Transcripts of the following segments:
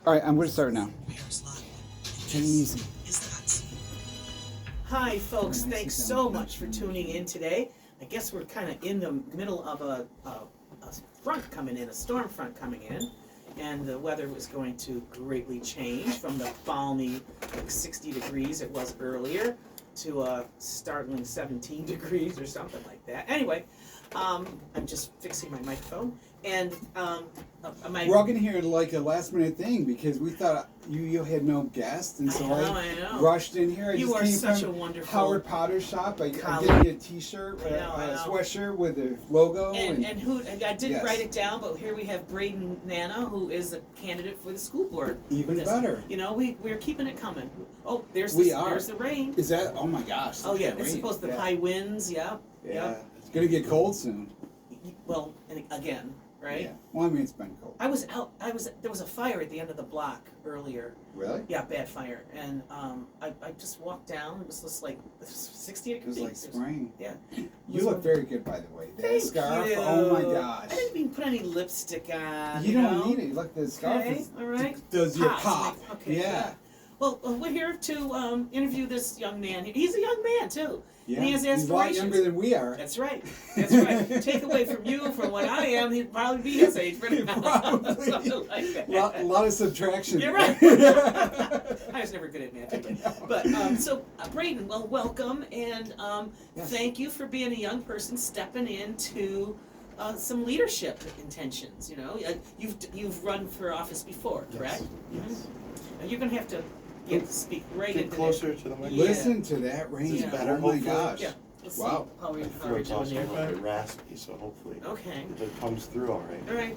All right, I'm going to start now. Take it easy. Hi, folks. Thanks so much for tuning in today. I guess we're kind of in the middle of a front coming in, a storm front coming in, and the weather was going to greatly change from the balmy, like 60 degrees it was earlier to a startling 17 degrees or something like that. Anyway, I'm just fixing my microphone, and we're all going to hear like a last minute thing because we thought you had no guest, and so I know. rushed in here. You just are came such from a wonderful Howard Potter shop. I colleague. did get a T-shirt, I know. sweatshirt with the logo, and I didn't yes. write it down, but here we have Braedon Nanna, who is a candidate for the school board. Even better. You know, we're keeping it coming. Oh, there's the rain. Is that? Oh my gosh! Oh yeah, it's supposed to be high winds. Yeah. It's gonna get cold soon. Well, and again, right? Yeah. Well, I mean, it's been cold. I was out. There was a fire at the end of the block earlier. Really? Yeah, bad fire, and I just walked down. It was just like 60 degrees. It was like spring. Yeah. You look very good, by the way. That Thank scarf. you. Oh my gosh. I didn't even put any lipstick on. You don't need it. Look, the scarf All right. does your pop. Okay. Yeah. Well, we're here to interview this young man. He's a young man too. Yeah. And he has He's a lot aspirations. younger than we are. That's right. That's right. Take away from you, from what I am, he'd probably be his age. Probably. Something like that. A lot of subtraction. You're right. I was never good at math. But so Braedon, well, welcome, and yes. Thank you for being a young person stepping into some leadership intentions. You know, you've run for office before, correct? Yes. Mm-hmm. And you're gonna have to speak right Get into closer that. to the microphone. Listen to that rain. Yeah. Better, Oh my hopefully. gosh. Yeah. Let's Wow. see how My we're throat's doing also a there. little bit raspy, so hopefully Okay. it comes through all right. All right.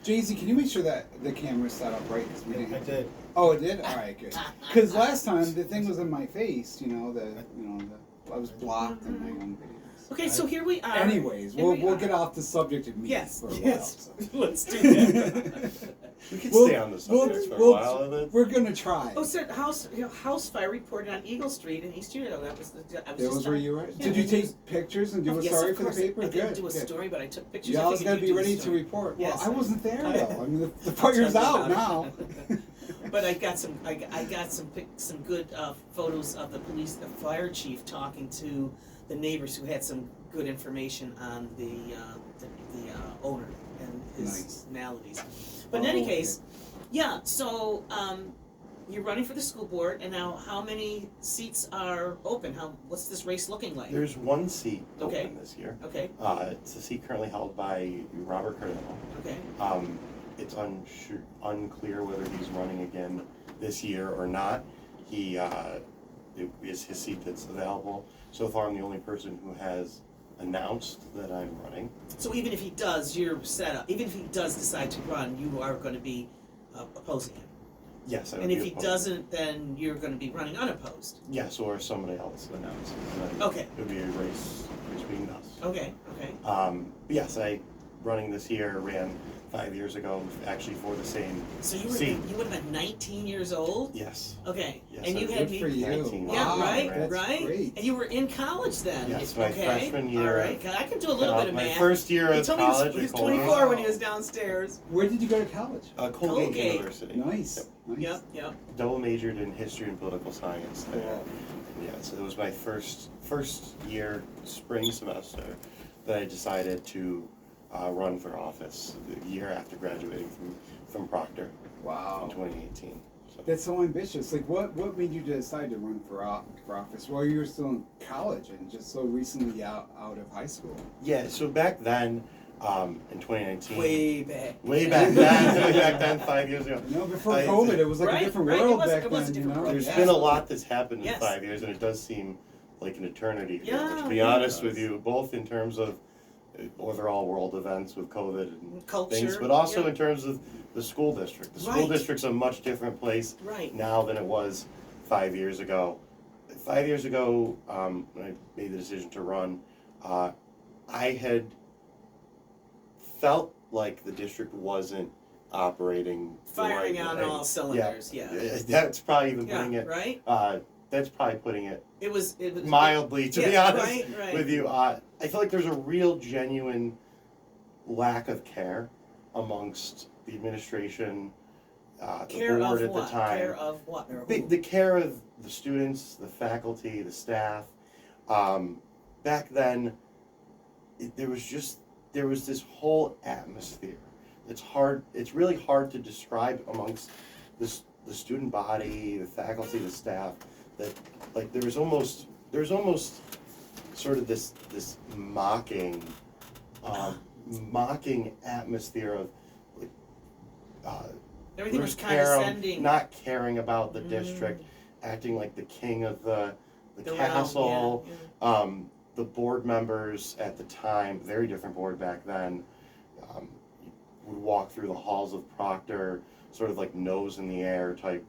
Jay-Z, can you make sure that the camera's set up right? Cause we didn't. I did. Oh, it did. All right, good. Because last time the thing was in my face. I was blocked in my own videos. Okay, so here we are. Anyways, Here we'll we are. get off the subject of me Yes. for a Yes. while. So. Let's do that. We can We'll- stay on the subject for a while of it. We're gonna try. Oh, sir, house fire reported on Eagle Street in East Utica. I was That just was where on- you were? Yeah. Did you take pictures and do a Yes, story of for the course. paper? I didn't Good. do a good. story, but I took pictures. You I always figured gotta be you'd do a ready to story. report. Yes. Well, I wasn't there Okay. though. I mean, the I'll fire's tell you out about now. it. But I got some good photos of the fire chief talking to the neighbors who had some good information on the owner and his Nice. maladies. But in any Oh, okay. case, yeah. So you're running for the school board, and now how many seats are open? What's this race looking like? There's one seat Okay. open this year. Okay. It's a seat currently held by Robert Cardinal. Okay. It's unclear whether he's running again this year or not. It is his seat that's available. So far, I'm the only person who has announced that I'm running. So even if he does, you're set up. Even if he does decide to run, you are going to be opposing him. Yes, I would And be if he opposed. doesn't, then you're going to be running unopposed. Yes, or somebody else announced. And then Okay. It would be a race between us. Okay. Okay. Yes, running this year, ran 5 years ago, actually for the same So you seat. would have been 19 years old. Yes. Okay. Yes, and you I had Good for you. 19. Yeah. Wow, right. that's Right. great. And you were in college then. Yes, my okay. freshman year. All right. I can do a little bit of my math. first year He of told college. me he was at 24 Colgate. when he was downstairs. Where did you go to college? Colgate Colgate. University. Nice. Yep. Nice. Yep. Yep. Double majored in history and political science there. Yeah, so it was my first year, spring semester, that I decided to run for office the year after graduating from Proctor in Wow. 2018. So. That's so ambitious. Like, what made you decide to run for office while you were still in college and just so recently out of high school? Yeah, so back then, in 2019. Way back. Way back then, 5 years ago. You know, before I- COVID, it was like Right, a different right, world it back was a then. different world. There's Yeah. been a lot that's happened in Yes. 5 years, and it does seem like an eternity. Yeah, To be yeah. honest with you, both in terms of overall world events with COVID and Culture. things, but also yeah. in terms of the school district. The school Right. district's a much different place Right. now than it was 5 years ago. 5 years ago, when I made the decision to run, I had felt like the district wasn't operating the Firing right on way. all cylinders. Yeah. That's probably even putting Yeah. it. Right. That's probably putting it It was mildly, to be yeah, honest right. with you. I feel like there's a real genuine lack of care amongst the administration the Care board of at what? the time. Care of what? Or who? The care of the students, the faculty, the staff. Back then, there was this whole atmosphere. It's really hard to describe amongst the student body, the faculty, the staff, that like there was almost sort of this mocking atmosphere of like, Everything was Bruce Carum condescending. not caring about the district, acting like the king of the realm, castle. yeah. The board members at the time, very different board back then, would walk through the halls of Proctor, sort of like nose in the air type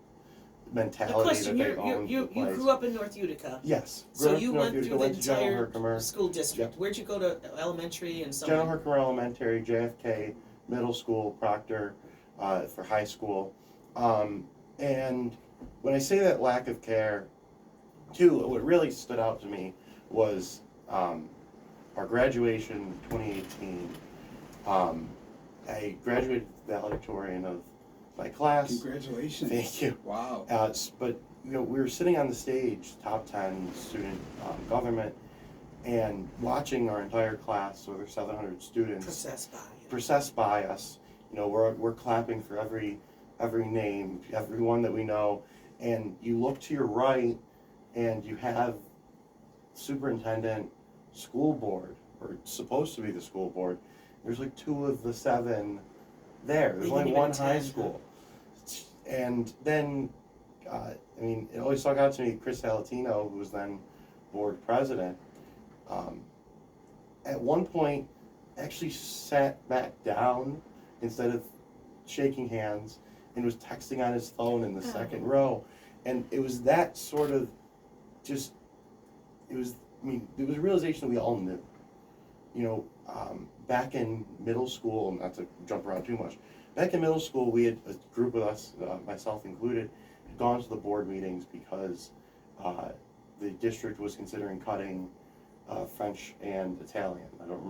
The mentality question: that they owned you the place. grew up in North Utica. Yes. So Grew up you in North went Utica, through the went to General entire Herkimer. school district. Yep. Where'd you go to elementary and so General on? Herkimer Elementary, JFK, middle school, Proctor, for high school. And when I say that lack of care, too, what really stood out to me was our graduation in 2018. I graduated valedictorian of my class. Congratulations. Thank you. Wow. But we were sitting on the stage, top 10 student government, and watching our entire class, over 700 students, process by us. We're clapping for every name, everyone that we know, and you look to your right, and you have superintendent, school board, or supposed to be the school board. There's like 2 of the 7 there. There's only one high school. And then, it always stuck out to me, Chris Salatino, who was then board president, at one point actually sat back down instead of shaking hands and was texting on his phone in the second row. And it was that sort of it was a realization that we all knew. Back in middle school, not to jump around too much, back in middle school, we had a group of us, myself included, had gone to the board meetings because the district was considering cutting French and Italian. I don't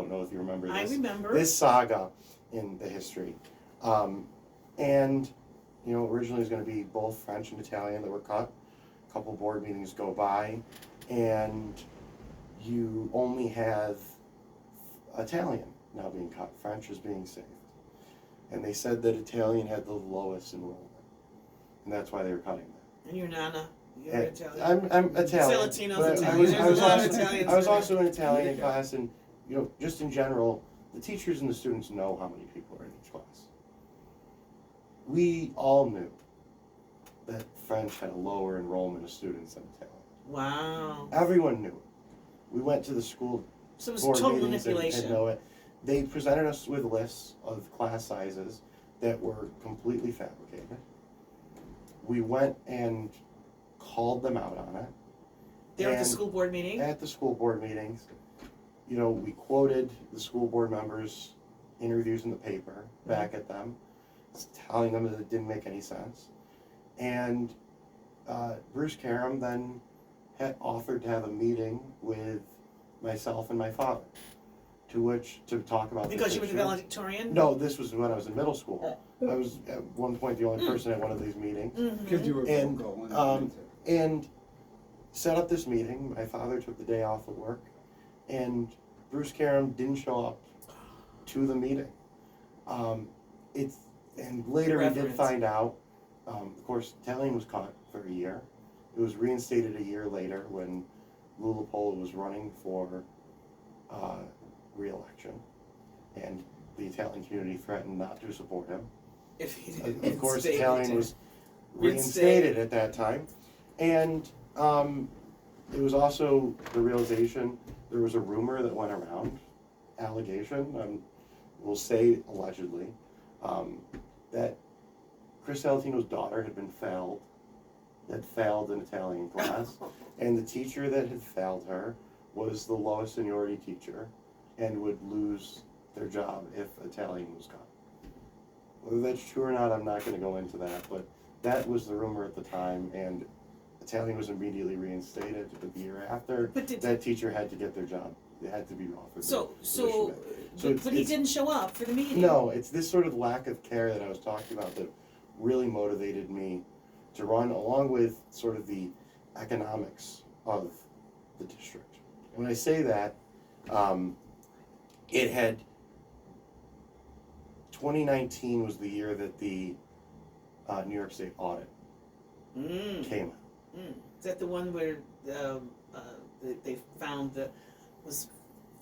know if you remember this. I remember. This saga in the history. Originally it was going to be both French and Italian that were cut. A couple board meetings go by, and you only have Italian now being cut. French is being saved. And they said that Italian had the lowest enrollment, and that's why they were cutting that. And you're Nana. You're Italian. I'm Italian. Salatino's but Italian. There's a lot of Italians. I was in there. also in Italian class, and just in general, the teachers and the students know how many people are in each class. We all knew that French had a lower enrollment of students than Italian. Wow. Everyone knew it. We went to the school So it was board total meetings manipulation. and know it. They presented us with lists of class sizes that were completely fabricated. We went and called them out on it. There at the And school board meeting. At the school board meetings, we quoted the school board members' interviews in the paper back at them, telling them that it didn't make any sense. And Bruce Carum then had offered to have a meeting with myself and my father, to talk about Because this you were the issue. valedictorian? No, this was when I was in middle school. I was at one point the only person at one of these meetings. Because you were And, vocal and And set up this meeting. My father took the day off of work, and Bruce Carum didn't show up to the meeting. And later we did Reverence. find out, of course, Italian was cut for a year. It was reinstated a year later when Lulapola was running for re-election, and the Italian community threatened not to support him. If he Of course, reinstated Italian it. was Reinstated. reinstated at that time, and it was also the realization there was a rumor that went around, allegation, we'll say allegedly, that Chris Salatino's daughter had failed an Italian class, and the teacher that had failed her was the lowest seniority teacher and would lose their job if Italian was cut. Whether that's true or not, I'm not going to go into that, but that was the rumor at the time, and Italian was immediately reinstated, but the year after, that teacher had to get their job. They had to be offered. But he didn't show up for the meeting. No, it's this sort of lack of care that I was talking about that really motivated me to run, along with sort of the economics of the district. When I say that, it had 2019 was the year that the New York State audit came out. Is that the one where they found that was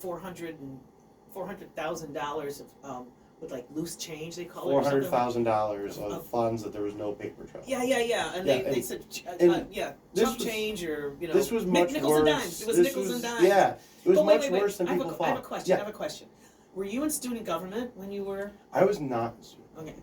$400,000 of with like loose change, they call it, or something? $400,000 of funds that there was no paper trail. Yeah, and they said chump change, or this was much nickels worse. and dimes. It was nickels and dimes. Yeah, it was But much worse than people thought. I have a question. I have a question. Were you in student government when you were? I was not in student. Okay.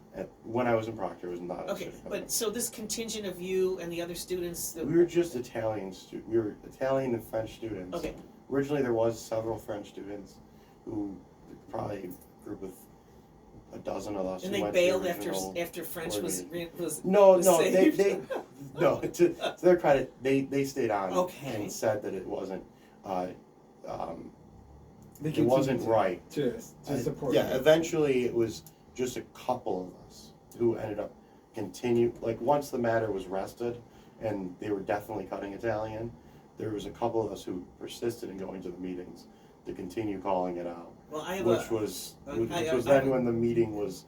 When I was in Proctor, I was not in Okay, student government. but so this contingent of you and the other students. We were just Italian we were Italian and French students. Okay. Originally, there was several French students who probably a group of a dozen of us. And who they went bailed to the after French was No, saved? they no. To their credit, they stayed on Okay. and said that it wasn't. They It wasn't continue right. to support. Yeah, you. eventually it was just a couple of us who ended up once the matter was rested and they were definitely cutting Italian, there was a couple of us who persisted in going to the meetings to continue calling it out. Well, I have which was then when the meeting was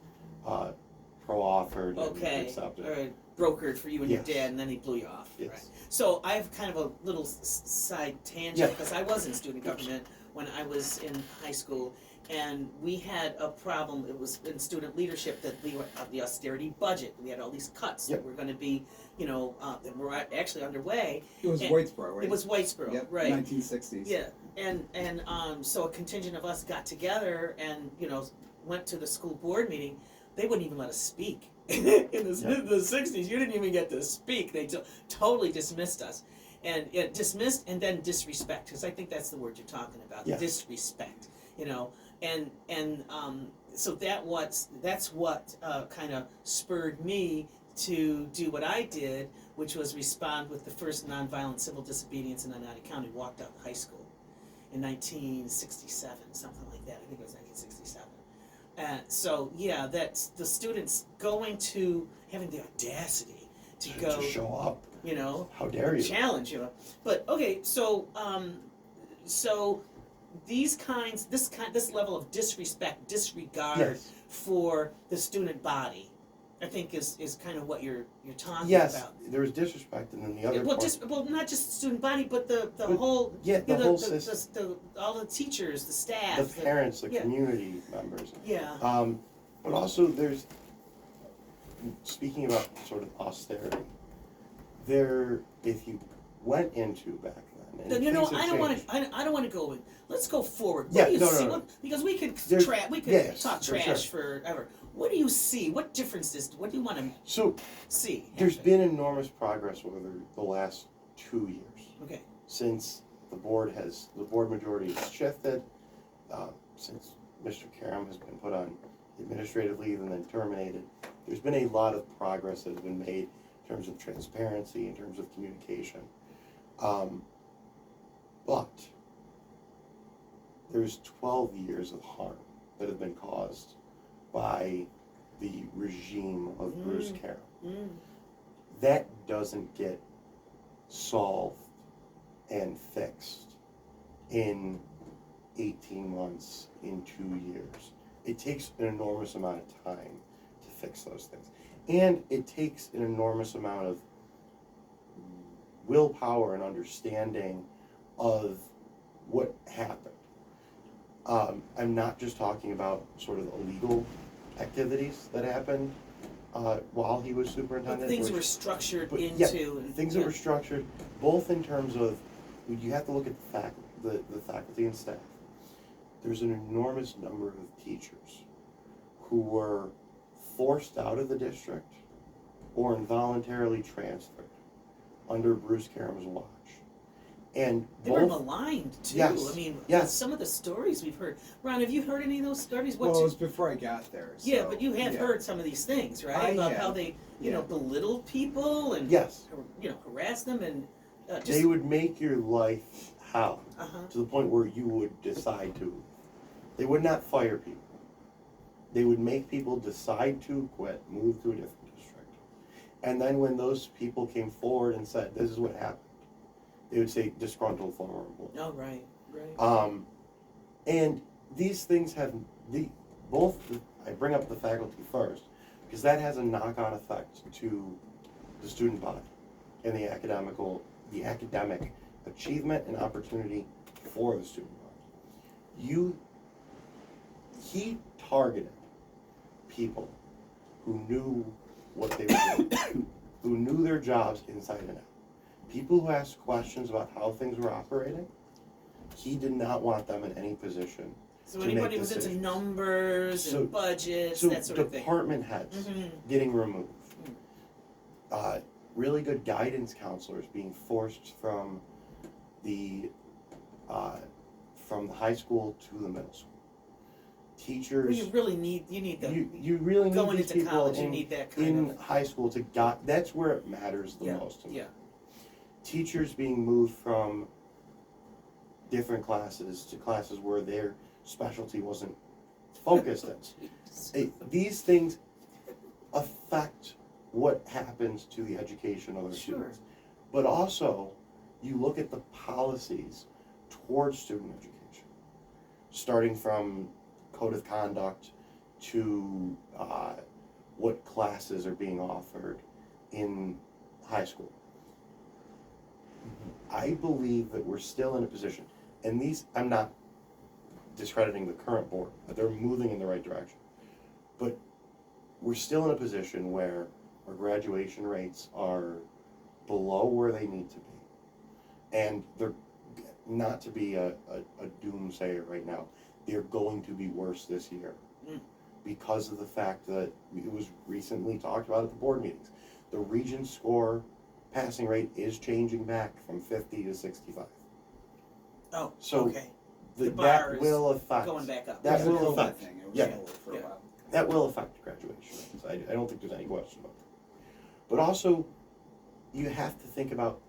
pro-offered and accepted. All right, brokered for you and Yes. your dad, and then he blew you off. Yes. Right. So I have kind of a little side tangent, because I was in student government when I was in high school, and we had a problem. It was in student leadership that we were the austerity budget. We had all these cuts that were going to be, that were actually underway. It was Whitesboro, right? It was Whitesboro, Yep, right? 1960s. Yeah, and so a contingent of us got together and went to the school board meeting. They wouldn't even let us speak. In the 60s, you didn't even get to speak. They totally dismissed us. And dismissed and then disrespect, because I think that's the word you're talking about, disrespect, and so that's what kind of spurred me to do what I did, which was respond with the first nonviolent civil disobedience in Oneida County. Walked out of high school in 1967, something like that. I think it was 1967. So yeah, that's the students having the audacity to go show up. How dare you? Challenge, But okay, so this level of disrespect, disregard for the student body, I think is kind of what you're talking about. There was disrespect, and then the other not just the student body, but the whole whole system, all the teachers, the staff, the parents, the community members. Yeah. But also there's, speaking about sort of austerity, if you went into back then, and I don't want to go in. Let's go forward. Yeah, what do you see? no. Because we could talk trash forever. What do you see? What differences? What do you want to see? There's been enormous progress over the last 2 years. Okay. Since the board majority has shifted, since Mr. Karam has been put on administrative leave and then terminated, there's been a lot of progress that has been made in terms of transparency, in terms of communication. But there's 12 years of harm that have been caused by the regime of Bruce Karam. That doesn't get solved and fixed in 18 months, in 2 years. It takes an enormous amount of time to fix those things. And it takes an enormous amount of willpower and understanding of what happened. I'm not just talking about sort of illegal activities that happened while he was superintendent. But things were structured things that were structured, both in terms of, you have to look at the faculty and staff. There's an enormous number of teachers who were forced out of the district or involuntarily transferred under Bruce Karam's watch. And they were maligned too. Yes, I mean, yes. some of the stories we've heard. Ron, have you heard any of those stories? Well, it was before I got there. So, yeah, but you have heard some of these things, right? About how they, belittled people and harass them and they would make your life hell to the point where you would decide to. They would not fire people. They would make people decide to quit, move to a different district. And then when those people came forward and said, this is what happened, they would say disgruntled former employee. Oh, right, right. And these things have I bring up the faculty first, because that has a knock-on effect to the student body and the academic achievement and opportunity for the student body. He targeted people who knew what they were doing, who knew their jobs inside and out. People who asked questions about how things were operating, he did not want them in any position. So anybody was into numbers and budgets, that sort of thing. Department heads getting removed. Really good guidance counselors being forced from the high school to the middle school. Teachers. Well, you need them. You really need going these into people college. You need that kind of high school to that's where it matters the most to me. Yeah. Teachers being moved from different classes to classes where their specialty wasn't focused in. These things affect what happens to the education of our students. But also, you look at the policies towards student education, starting from code of conduct to what classes are being offered in high school. I believe that we're still in a position, and I'm not discrediting the current board, they're moving in the right direction, but we're still in a position where our graduation rates are below where they need to be. And they're, not to be a doomsayer right now, they're going to be worse this year because of the fact that it was recently talked about at the board meetings. The Regents score passing rate is changing back from 50 to 65. Oh, so okay. That will affect. Going back up. That will affect. Thing. It was Yeah. for a while. That will affect graduation rates. I don't think there's any question about that. But also, you have to think about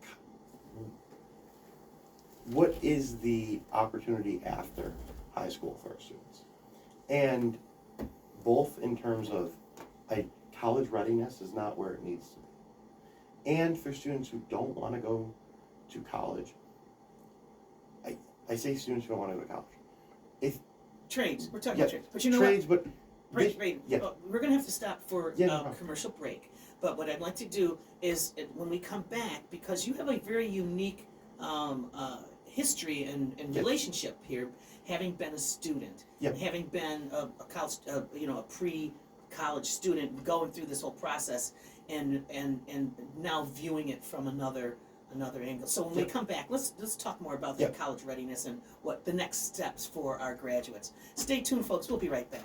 what is the opportunity after high school for our students. And both in terms of college readiness is not where it needs to be. And for students who don't want to go to college, I say students who don't want to go to college. Trades, we're talking about trades. But you know trades, what? but We're going to have to stop for no a commercial break. But what I'd like to do is, when we come back, because you have a very unique history and relationship here, having been a student, having been a college, a pre-college student, going through this whole process, and now viewing it from another angle. So when we come back, let's talk more about the college readiness and what the next steps for our graduates. Stay tuned, folks. We'll be right back.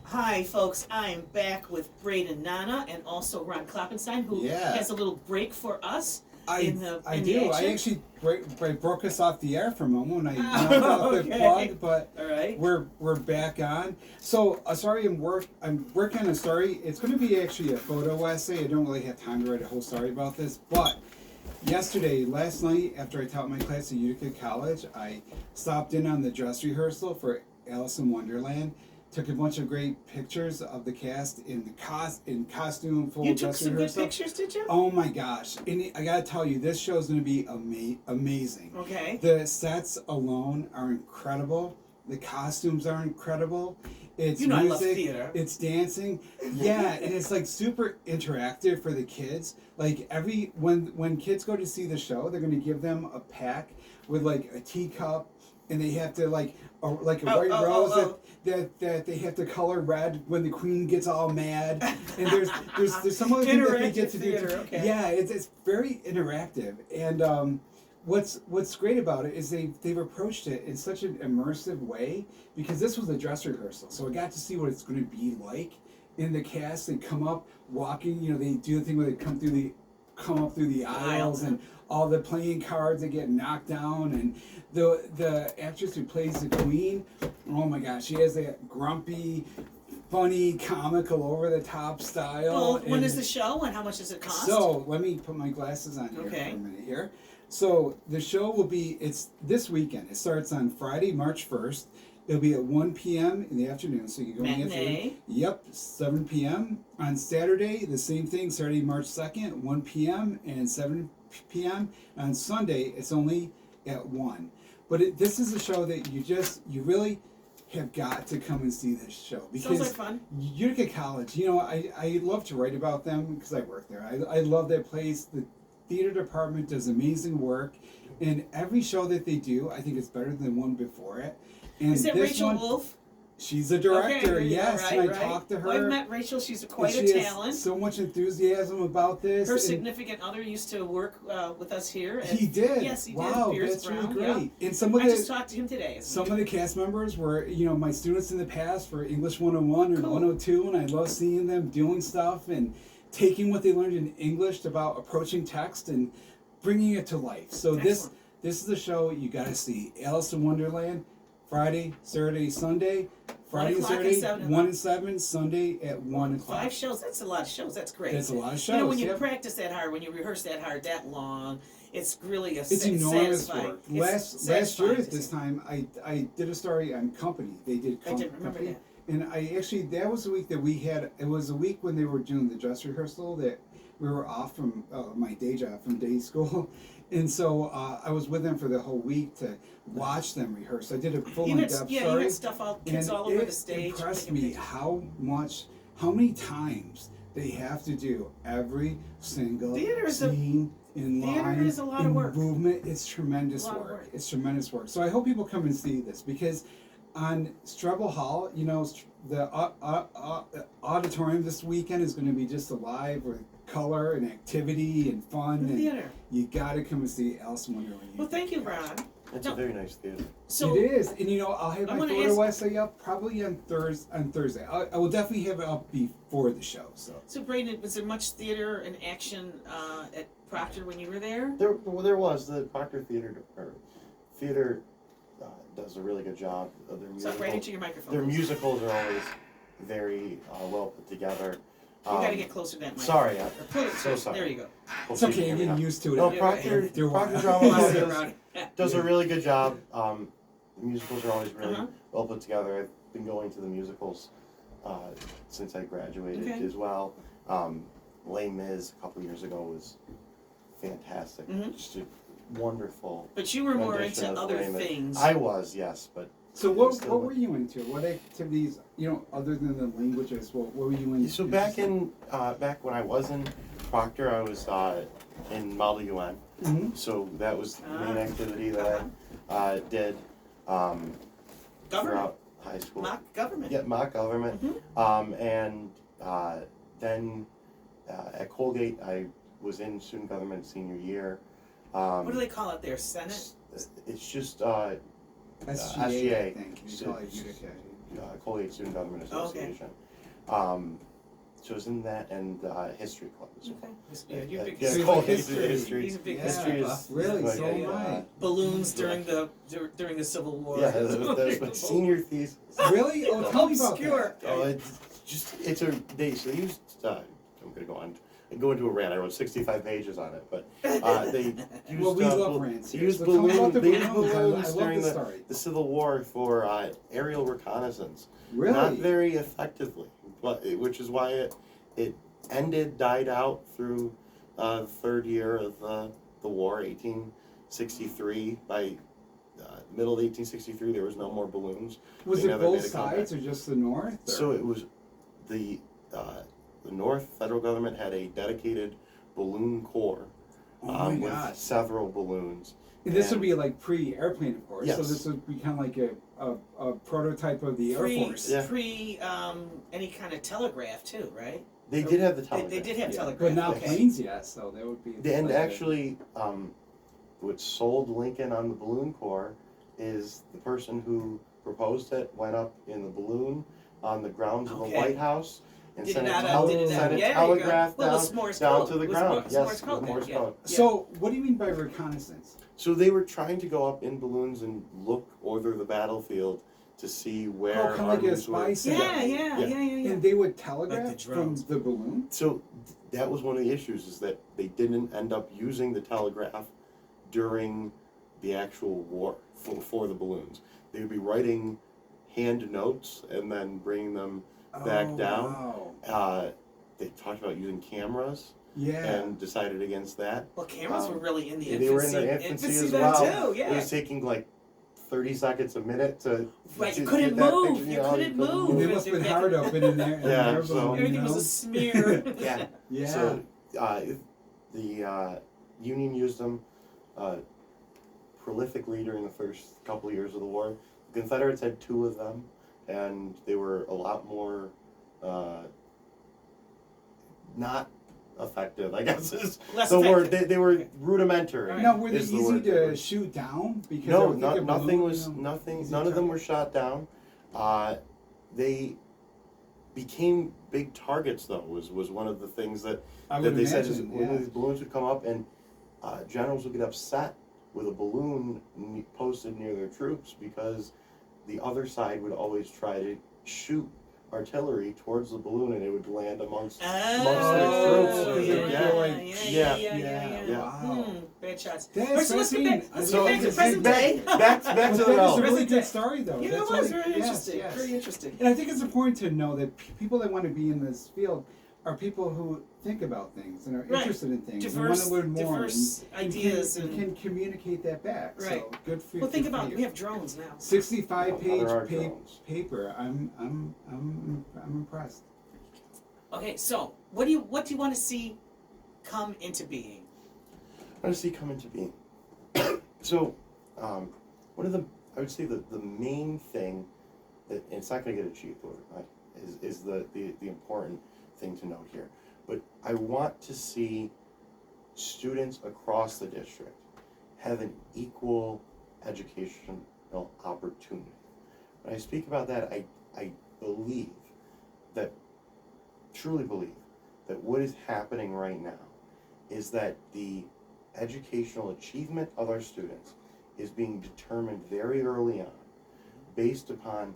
Hi, folks. I'm back with Braedon Nanna and also Ron Kloppenstein, who has a little break for us. I do. I actually broke us off the air for a moment when I knocked off the plug, but all right. we're back on. So sorry, I'm working on a story. It's going to be actually a photo essay. I don't really have time to write a whole story about this, but last night, after I taught my class at Utica College, I stopped in on the dress rehearsal for Alice in Wonderland. Took a bunch of great pictures of the cast in costume, full dress rehearsal. You took some good pictures, did you? Oh my gosh! And I gotta tell you, this show's gonna be amazing. Okay. The sets alone are incredible. The costumes are incredible. It's music. I love theater. It's dancing. Yeah, and it's like super interactive for the kids. Like when kids go to see the show, they're gonna give them a pack with like a teacup, and they have to like a white rose that they have to color red when the queen gets all mad. And there's some other things that they get to do. Okay. Yeah, it's very interactive. And what's great about it is they've approached it in such an immersive way, because this was a dress rehearsal, so I got to see what it's going to be like. In the cast, they come up walking. They do the thing where they come up through the aisles and all the playing cards that get knocked down, and the actress who plays the queen, oh my gosh, she has that grumpy, funny, comical, over the top style. Well, when is the show and how much does it cost? So let me put my glasses on here for a minute here. So the show will be, it's this weekend. It starts on Friday, March 1st, It'll be at 1 p.m. in the afternoon, so you can go in the afternoon. Matinee. Yep, 7 p.m. On Saturday, the same thing, Saturday, March 2nd, 1 p.m. and 7 p.m. On Sunday, it's only at 1. But this is a show that you really have got to come and see this show. Sounds Because like fun. Utica College, I love to write about them because I work there. I love that place. The theater department does amazing work. And every show that they do, I think it's better than the one before it. And Is that this Rachel one, Wolf? she's a director, Okay, yes. right, And I right. talked to her. Well, I've met Rachel. She's quite and a she talent. has so much enthusiasm about this. Her and significant other used to work with us here. At, he did. Yes, he did. Wow, Pierce that's Brown, really great. yeah. And some of I the just talked to him today. some of the cast members were, my students in the past for English 101 or Cool. 102, and I love seeing them doing stuff and taking what they learned in English about approaching text and bringing it to life. So Excellent. this is the show you got to see. Alice in Wonderland, Friday, Saturday, Sunday. Friday and 1 o'clock Saturday, and 7 1 and 7, Sunday at 1 o'clock. 5 shows. That's a lot of shows. That's great. That's a lot of shows. You know, when you yep. practice that hard, when you rehearse that hard, that long, it's really It's enormous satisfying. work. It's Last year satisfying at to this see. time, I did a story on Company. They did I didn't remember Company. that. And that was the week that we had, it was a week when they were doing the dress rehearsal that we were off from my day job, from day school. And so I was with them for the whole week to watch them rehearse. I did a full You had, in-depth yeah, story. you had stuff all kids and all over it the stage. impressed taking me pictures. how many times they have to do every single Theater is a- scene in theater line, is a lot in of work. movement. It's tremendous A lot of work. work. It's tremendous work. So I hope people come and see this because on Strebel Hall, the auditorium this weekend is going to be just alive with color and activity and fun. The And theater. you got to come and see Alice in Wonderland. Well, thank you, Ron. It's No. a very nice theater. So, it is, and I'll have I my wanna photo ask- essay up probably on Thursday. I will definitely have it up before the show. So Braedon, was there much theater and action at Proctor when you were there? There was the Proctor Theater does a really good job of their Talk musicals. right into your microphone. Their please. musicals are always very well put together. You got to get closer to that mic. Sorry, Or put it so close. sorry. There you go. it's okay. You're getting used to it. No, Yeah, Proctor They're Proctor wild. Drama Pass it does, around. does a really good job. The musicals are always really Uh-huh. well put together. I've been going to the musicals since I graduated Okay. as well. Les Mis a couple years ago was fantastic. Mhm. Just a wonderful. But you were more rendition into of other Les Mis. things. I was, yes, but So it was what still- were you into? What activities? Other than the languages, what were you into? So back when I was in Proctor, I was in Model UN. hmm So that was the main Ah. activity that I did Government. throughout high school. Mock government. Yeah, mock government. Mhm. And then at Colgate, I was in student government senior year. What do they call it there? Senate? It's just SGA, I SGA. think. You call it Utica. Colgate Student Government Oh, okay. Association. So I was in that and history club as well. Okay. Yeah, you're big Yeah, history. Colgate History. history. He's a big Yeah. History is Really? my- So am I. Balloons during the Civil War. Yeah, that was my senior thesis. Really? Oh, tell me about Obscure. that. Oh, it's a so they used. I'm gonna go into a rant. I wrote 65 pages on it, but they used. Well, we love rants They here. used So tell me about the they used balloons. I balloons love during the story. the Civil War for aerial reconnaissance. Really? Not very effectively, but which is why it died out through the third year of the war, 1863. By middle of 1863, there was no more balloons. Was They it never made both a comeback. sides or just the north? Or? So it was the North federal government had a dedicated balloon corps oh my with gosh. several balloons. And this would and- be like pre-airplane, of course. So Yes. this would be kind of like a prototype of the Air Force. Yeah. Pre any kind of telegraph too, right? They did have the They telegraph. did have Yeah. telegraph. But not okay. planes yet, so that would be. And like actually, what sold Lincoln on the balloon corps is the person who proposed it went up in the balloon on the grounds of the Okay. White House and Did sent it a out tele- did it sent out. a Yeah, there you go. telegraph Well, down, it was Morse down code. to the It was ground. Morse Yes, code then, Morse yeah. code. So what do you mean by reconnaissance? So they were trying to go up in balloons and look over the battlefield to see where Oh, kinda like a armies were. spy set. Yeah. And they would telegraph Like the from drones. the balloon? So that was one of the issues, is that they didn't end up using the telegraph during the actual war for the balloons. They would be writing hand notes and then bring them back down. Wow. They talked about using cameras Yeah. and decided against that. Well, cameras were really in the They were in their infancy infancy as then well. too. Yeah. It was taking like 30 seconds a minute to Right, to you couldn't get that move. picture, You couldn't move. And they must have been hard opening there. Yeah, so- Everything was a smear. Yeah. Yeah. So the Union used them prolifically during the first couple of years of the war. The Confederates had 2 of them, and they were a lot more not effective, I guess is Less the word. effective. They were rudimentary. Right. Now, were they is the easy word they to were. shoot down? Because No, I would think a nothing balloon, was you know, nothing. easy None of them target. were shot down. They became big targets, though. Was one of the things that I that would they said is imagine, when yeah. these balloons would come up and generals would get upset with a balloon posted near their troops because the other side would always try to shoot artillery towards the balloon and it would land amongst their troops. So Yeah. Wow. Bad shots. That's Alright, so let's get back, fascinating. let's So get back to it's- present day. back to But the that is a relevant. really Present day. good story, though. Yeah, That's it was really- very yes, interesting. yes. Very interesting. And I think it's important to know that people that want to be in this field are people who think about things and are Right. interested in things Diverse- and want to learn more. diverse ideas and can communicate that back. Right. So good for you. Well, think good for about it. you. We have drones now. 65-page There are drones. paper. I'm impressed. Okay, so what do you want to see come into being? I want to see come into being. So, one of the, I would say the main thing that, and it's not going to get achieved overnight, is the important thing to note here. But I want to see students across the district have an equal educational opportunity. When I speak about that, I believe that, truly believe, that what is happening right now is that the educational achievement of our students is being determined very early on based upon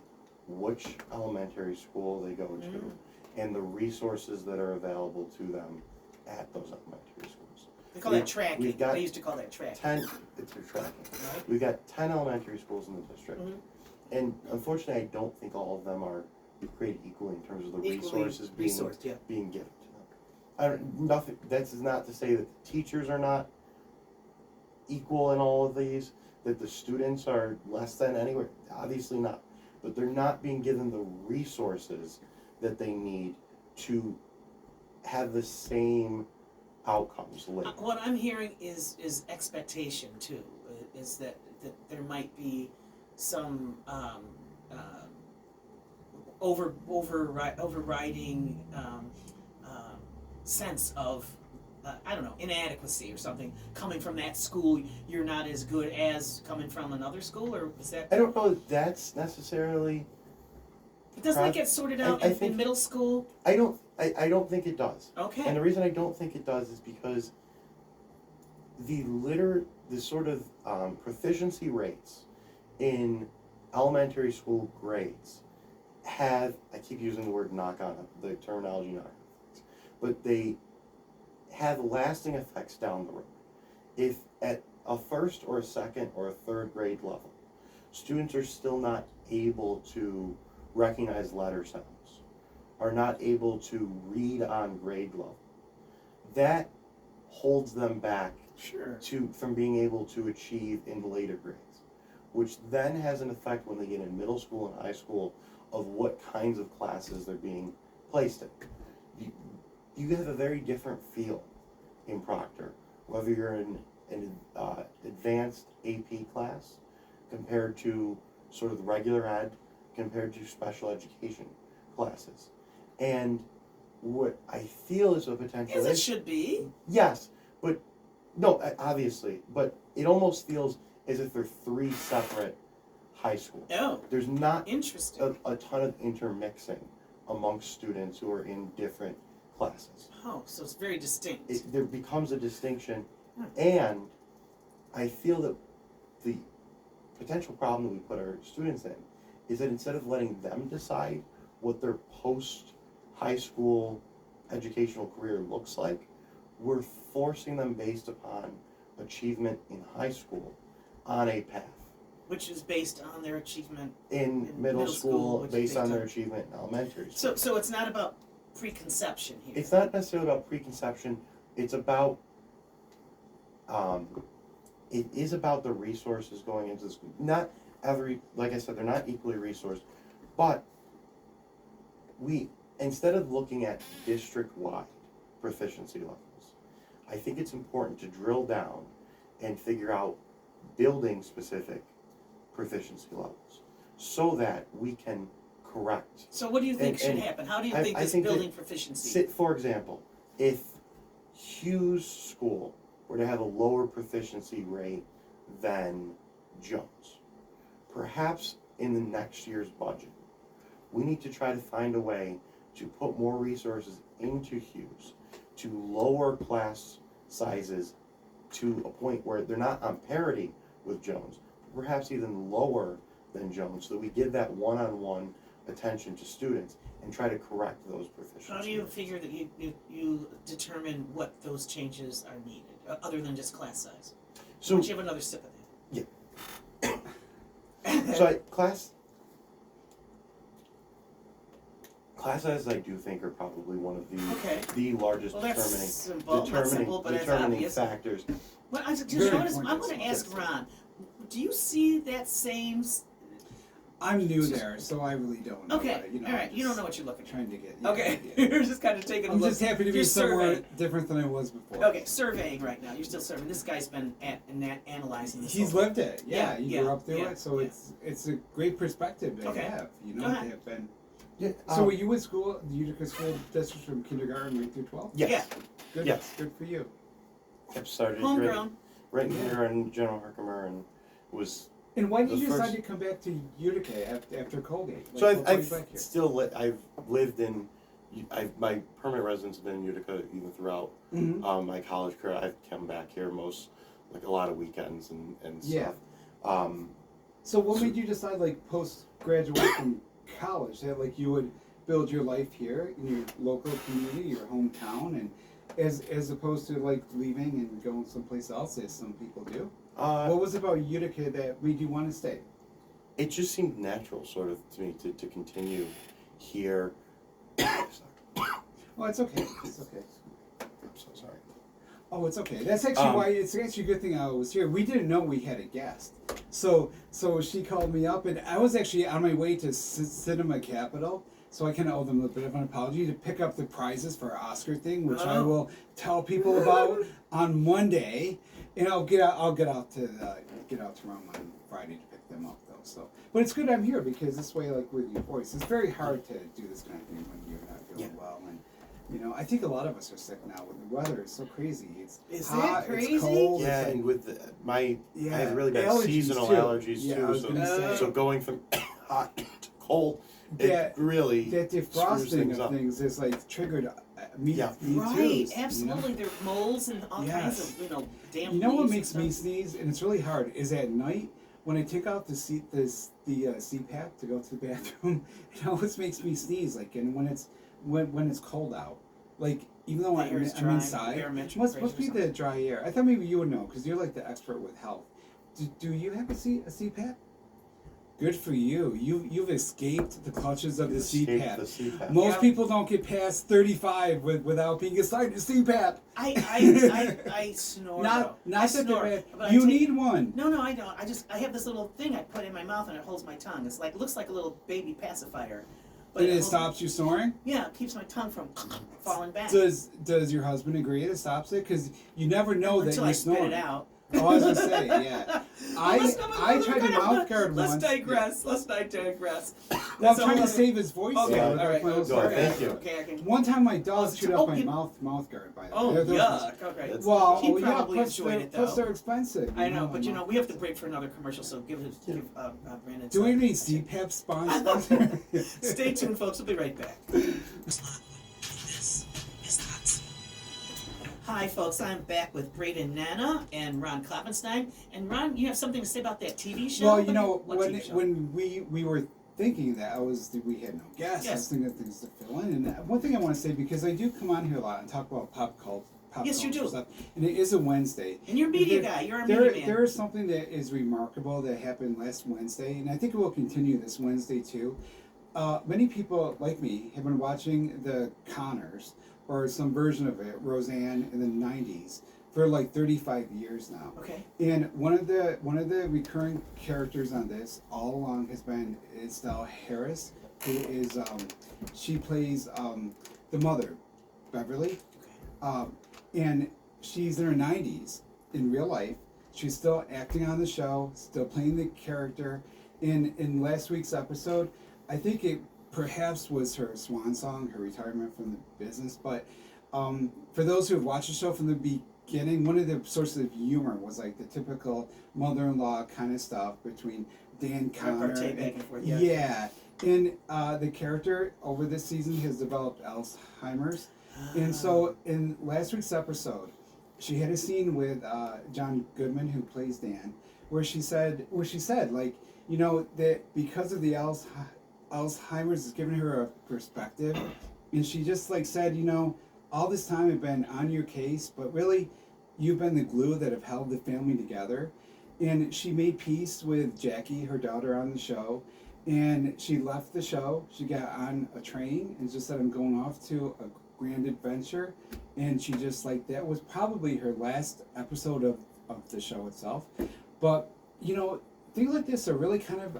which elementary school they go to and the resources that are available to them at those elementary schools. They call that tracking. we've got They used to call that tracking. 10, it's your tracking. Right? We've got 10 elementary schools in the district. Mhm. And unfortunately, I don't think all of them are created equally in terms of the Equally resources resourced, yeah. being given to them. Nothing. That's not to say that the teachers are not equal in all of these, that the students are less than anywhere. Obviously not. But they're not being given the resources that they need to have the same outcomes later. What I'm hearing is expectation too. Is that there might be some overriding sense of I don't know, inadequacy or something coming from that school. You're not as good as coming from another school, or is that? I don't know if that's necessarily. Doesn't that get sorted out I in think- middle school? I don't think it does. Okay. And the reason I don't think it does is because the sort of proficiency rates in elementary school grades have, I keep using the word knock on, the terminology knock on, but they have lasting effects down the road. If at a first or a second or a third grade level, students are still not able to recognize letter sounds, are not able to read on grade level, that holds them back Sure. from being able to achieve in later grades, which then has an effect when they get in middle school and high school of what kinds of classes they're being placed in. You have a very different feel in Proctor, whether you're in an advanced AP class compared to sort of regular ed, compared to special education classes. And what I feel is a potential As it should be. yes, but no, obviously, but it almost feels as if they're 3 separate high schools. Oh, There's not interesting. a ton of intermixing amongst students who are in different classes. Oh, so it's very distinct. There becomes a distinction, Hmm. and I feel that the potential problem that we put our students in is that instead of letting them decide what their post-high school educational career looks like, we're forcing them based upon achievement in high school on a path. Which is based on their achievement in middle school, which based they on do. their achievement in elementary school. So it's not about preconception here. It's not necessarily about preconception. It's about, it is about the resources going into the school. Not every, like I said, they're not equally resourced, but instead of looking at district-wide proficiency levels, I think it's important to drill down and figure out building-specific proficiency levels so that we can correct. So what do you think should and happen? How do you I think this think that building proficiency? For example, if Hughes School were to have a lower proficiency rate than Jones, perhaps in the next year's budget, we need to try to find a way to put more resources into Hughes to lower class sizes to a point where they're not on parity with Jones, perhaps even lower than Jones, so that we give that one-on-one attention to students and try to correct those proficiencies. How do you figure that you determine what those changes are needed, other than just class size? So, Why don't you have another sip of that? so class sizes I do think are probably one of the largest Well, that's determining simple, not simple, but it's obvious. factors. Well, I just Very noticed, I'm important. going to ask Ron, do you see that same... I'm new there, so I really don't know. Okay, But, all right, you don't know what you're looking at. Trying to get. Okay, Yeah. you're just kind of taking a I'm look. just happy to be You're somewhere surveying. different than I was before. Okay, surveying right now. You're still surveying. This guy's been analyzing this. He's whole lived it. Yeah, Yeah, you yeah, grew up through yeah, it, so yeah. it's a great perspective to Okay. have. You know, Go ahead. to have been. Yeah, So were you at school, the Utica school district from kindergarten right through 12? yes. Yeah. Good. Yes. Good for you. I've started Homegrown. right in here in General Herkimer and was. And why did The you decide first- to come back to Utica after Colgate? So Like, what brought you I've back here? still I've lived in. My permanent residence has been in Utica even throughout Mhm. my college career. I've come back here like a lot of weekends and Yeah. stuff. So what made you decide, like, post-graduate from college, that, like, you would build your life here in your local community, your hometown, and as opposed to, like, leaving and going someplace else, as some people do? What was it about Utica that made you want to stay? It just seemed natural, sort of, to me to continue here. Oh, it's okay. It's okay. I'm so sorry. Oh, it's okay. That's actually why it's actually a good thing I was here. We didn't know we had a guest, so she called me up, and I was actually on my way to Cinema Capital, so I kind of owe them a bit of an apology to pick up the prizes for our Oscar thing, which I will tell people about on Monday, and I'll get out to Rome on Friday to pick them up though. So, but it's good I'm here because this way, like with your voice, it's very hard to do this kind of thing when you're not feeling well and. You know, I think a lot of us are sick now with the weather. It's so crazy. It's hot, crazy? it's cold. Yeah, it's like, and with I have really bad allergies seasonal too. allergies Yeah, I too. was gonna say. So going from hot to cold, That- it really that screws defrosting things of up. things is like triggered me. Yeah. Me Right, too. absolutely. There are moles and all kinds Yes. of, damp You know what leaves makes and me stuff. sneeze, and it's really hard, is at night when I take out the CPAP to go to the bathroom. It always makes me sneeze, like, and when it's cold out, like. Even though The I'm air's dry, inside, barometric must pressure be or the dry air. I thought maybe you would know because you're like the expert with health. Do you have a CPAP? Good for you. You've escaped the clutches of the Escape CPAP. the CPAP. Most Yeah. people don't get past 35 without being assigned to CPAP. I snore. Not I that snore. they're but bad. I You take- need one. No, I don't. I have this little thing I put in my mouth and it holds my tongue. It's like, looks like a little baby pacifier. But And it holds- stops you snoring. Yeah, it keeps my tongue from falling back. Does your husband agree it stops it? Because you never know that Until you're I spit snoring. it out. Oh, I was gonna say, yeah. I tried to mouth guard Let's once. digress. Let's not digress. Well, I'm That's trying all to save his voice. Okay, here all with right. my little Go ahead, sarcasm. thank you. Okay, I can. One time my dog chewed up my you- mouth guard, by the way. Oh, Those- yuck. Okay. That's- Well, He yeah, probably plus enjoyed they're, it, plus though. they're expensive. I know, my but mouth. we have to break for another commercial, so give Brandon. Do we some- need CPAP sponsor? Stay tuned, folks. We'll be right back. Hi, folks. I'm back with Braedon Nanna and Ron Kloppenstein. And Ron, you have something to say about that TV show? Well, you know, What TV show? when we were thinking that, we had no guests. I was Yes. thinking of things to fill in. And one thing I want to say, because I do come on here a lot and talk about pop pop Yes, you culture do. stuff, and it is a Wednesday. And you're a media There- guy. You're a there, media man. there is something that is remarkable that happened last Wednesday, and I think it will continue this Wednesday too. Many people like me have been watching the Connors or some version of it, Roseanne, in the '90s for like 35 years now. Okay. And one of the recurring characters on this all along has been Estelle Harris, who is she plays the mother, Beverly, and she's in her 90s in real life. She's still acting on the show, still playing the character. In last week's episode, I think it perhaps was her swan song, her retirement from the business. But for those who have watched the show from the beginning, one of the sources of humor was like the typical mother-in-law kind of stuff between Dan Connor. Repartee back and forth, Yeah. And the character over this season has developed Alzheimer's. And so in last week's episode, she had a scene with John Goodman, who plays Dan, where she said like, you know, that because of the Alzheimer's has given her a perspective, and she just like said, you know, all this time I've been on your case, but really you've been the glue that have held the family together. And she made peace with Jackie, her daughter, on the show, and she left the show. She got on a train and just said, I'm going off to a grand adventure. And she just like, that was probably her last episode of the show itself. But, you know, things like this are really kind of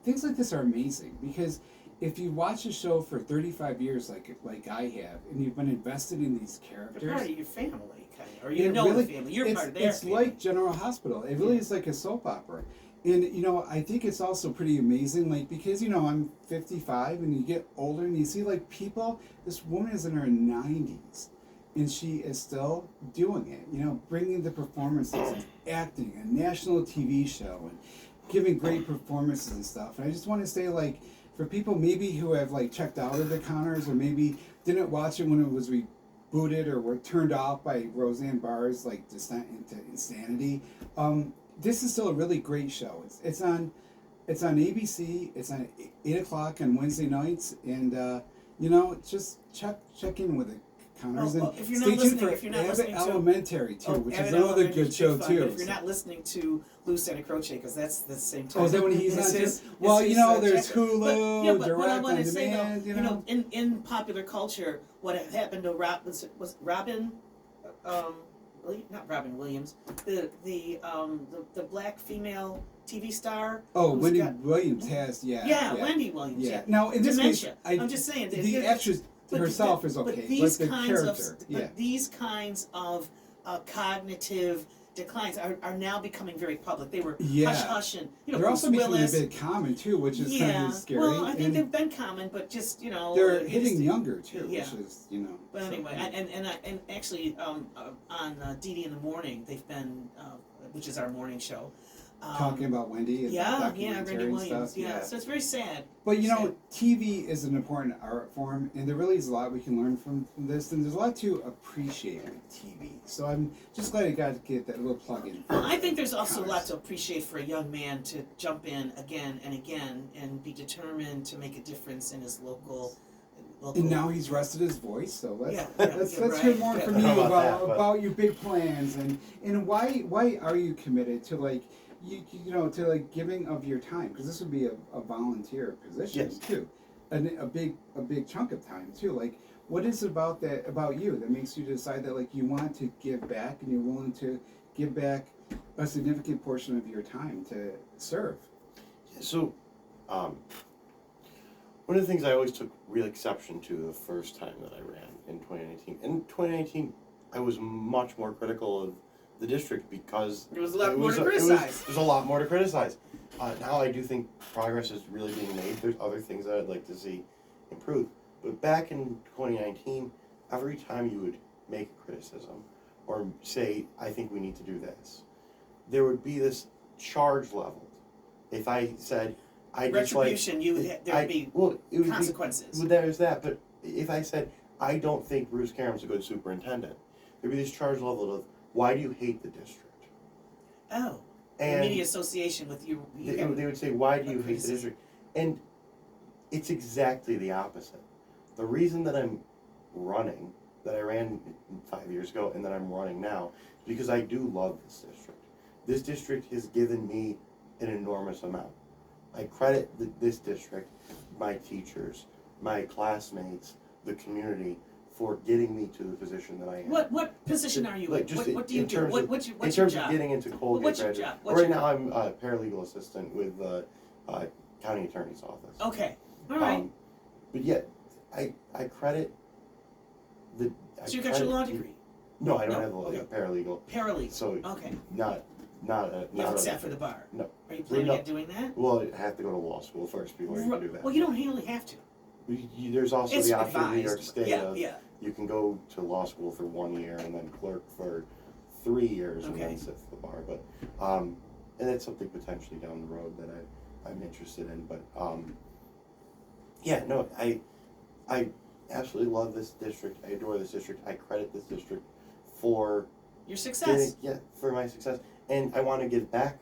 things like this are amazing, because if you watch a show for 35 years like I have, and you've been invested in these characters, They're part of your family, kind of, or you it know really, the family. You're part of their it's family. like General Hospital. It really is like a soap opera. And, you know, I think it's also pretty amazing, like, because, you know, I'm 55, and you get older, and you see, like, people, this woman is in her 90s, and she is still doing it, you know, bringing the performances and acting, a national TV show, and giving great performances and stuff. And I just want to say, like, for people maybe who have, like, checked out of the Connors, or maybe didn't watch it when it was rebooted or were turned off by Roseanne Barr's, like, descent into insanity, this is still a really great show. It's on ABC. It's on 8 o'clock on Wednesday nights, and you know, just check in with the Connors, and if you're stay not tuned listening, for if you're not Abbott listening to Elementary too, which is Abbott another Elementary good show fun, too. but if you're not listening to Lou Santa Croce, because that's the same time. Oh, is that when he's on too? Well, you know, there's Hulu, but what I direct want on to say demand. though, You know, in popular culture, what happened to was Robin, not Robin Williams, the black female TV star. oh, who's Wendy got- Williams has Wendy Williams. yeah. Now in this Dementia. case, I'm just saying the actress but herself is okay, but these the kinds character, of these kinds of cognitive declines are now becoming very public. They were hush hush, and you know, they're Bruce also becoming Willis. a bit common too, which is kind of scary. Well, I think and they've been common, but just you know, they're it hitting just- younger too, yeah. which is, you know. But so, anyway, and actually on Dee Dee in the Morning, they've been, which is our morning show. talking about Wendy and Randy documentary and Williams. stuff. Yeah, so it's very sad. But you know, Sad. TV is an important art form, and there really is a lot we can learn from this, and there's a lot to appreciate with TV. So I'm just glad I got to get that little plug in. Well, I think there's also a lot Connors. to appreciate for a young man to jump in again and again and be determined to make a difference in his local. And now he's rested his voice, so let's let's right. hear more from you How about that, about your big plans, and why are you committed to like you know, to like giving of your time, because this would be a volunteer position Yes. too, and a big chunk of time too. Like, what is it about you that makes you decide that like you want to give back and you're willing to give back a significant portion of your time to serve? So, one of the things I always took real exception to the first time that I ran in 2019. In 2019, I was much more critical of the district because There was a lot more to criticize. There's a lot more to criticize. Now I do think progress is really being made. There's other things that I'd like to see improved. But back in 2019, every time you would make a criticism or say, I think we need to do this, there would be this charge leveled. If I said, I dislike... Retribution, there would be it would consequences. Well, there's that, but if I said, I don't think Bruce Cameron's a good superintendent, there'd be this charge level of, why do you hate the district? Oh, And immediate association with you. they would say, why do you hate the district? And it's exactly the opposite. The reason that I'm running that I ran 5 years ago and that I'm running now is because I do love this district. This district has given me an enormous amount. I credit this district, my teachers, my classmates, the community, for getting me to the position that I am. What position are you in? What do you do? What's your in terms job? of getting into Colgate What's your graduate. job? Right now I'm a paralegal assistant with the county attorney's office. Okay, all right. But yet, I credit the. So you got your law degree? No, I don't No? have a Okay. Paralegal. Paralegal. So Okay. not a. You haven't sat for the bar? No. Are you planning No. on doing that? Well, I have to go to law school first before you can do that. Well, you don't really have to. There's also It's the option in New York advised. State Yeah, of yeah. you can go to law school for 1 year and then clerk for 3 years and Okay. then sit for the bar. But and that's something potentially down the road that I'm interested in. But yeah, no, I absolutely love this district. I adore this district. I credit this district for Your success. for my success, and I want to give back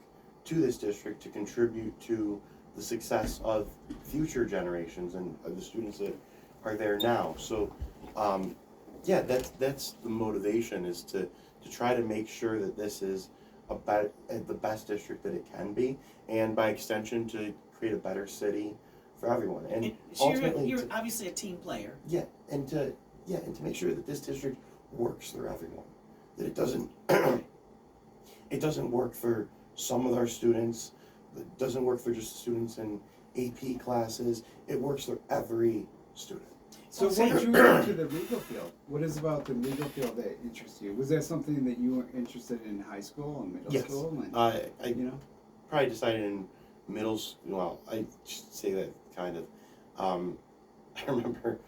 to this district to contribute to the success of future generations and of the students that are there now. So, yeah, that's the motivation, is to try to make sure that this is the best district that it can be, and by extension to create a better city for everyone. And So ultimately, you're obviously a team player. and to make sure that this district works for everyone, that it doesn't it doesn't work for some of our students, it doesn't work for just students in AP classes, it works for every student. So what drew you into the legal field? What is about the legal field that interests you? Was that something that you were interested in high school and middle school? And, I you know? probably decided in middle school, well, I should say that kind of, I remember,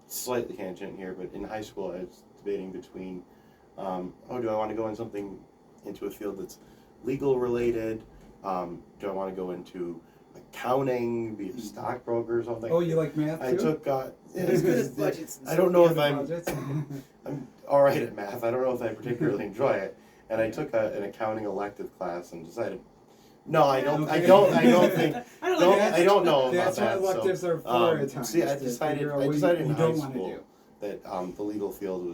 slightly tangent here, but in high school I was debating between, do I want to go into a field that's legal related? Do I want to go into accounting, be a stockbroker or something? Oh, you like math too? I took, He's good at budgets. I don't know if Budgets? I'm all right at math. I don't know if I particularly enjoy it. And I took an accounting elective class and decided, no, I don't. I don't think. I don't know about That's that. what electives are for at times. See, I to decided figure out in what high you don't wanna school do. that the legal field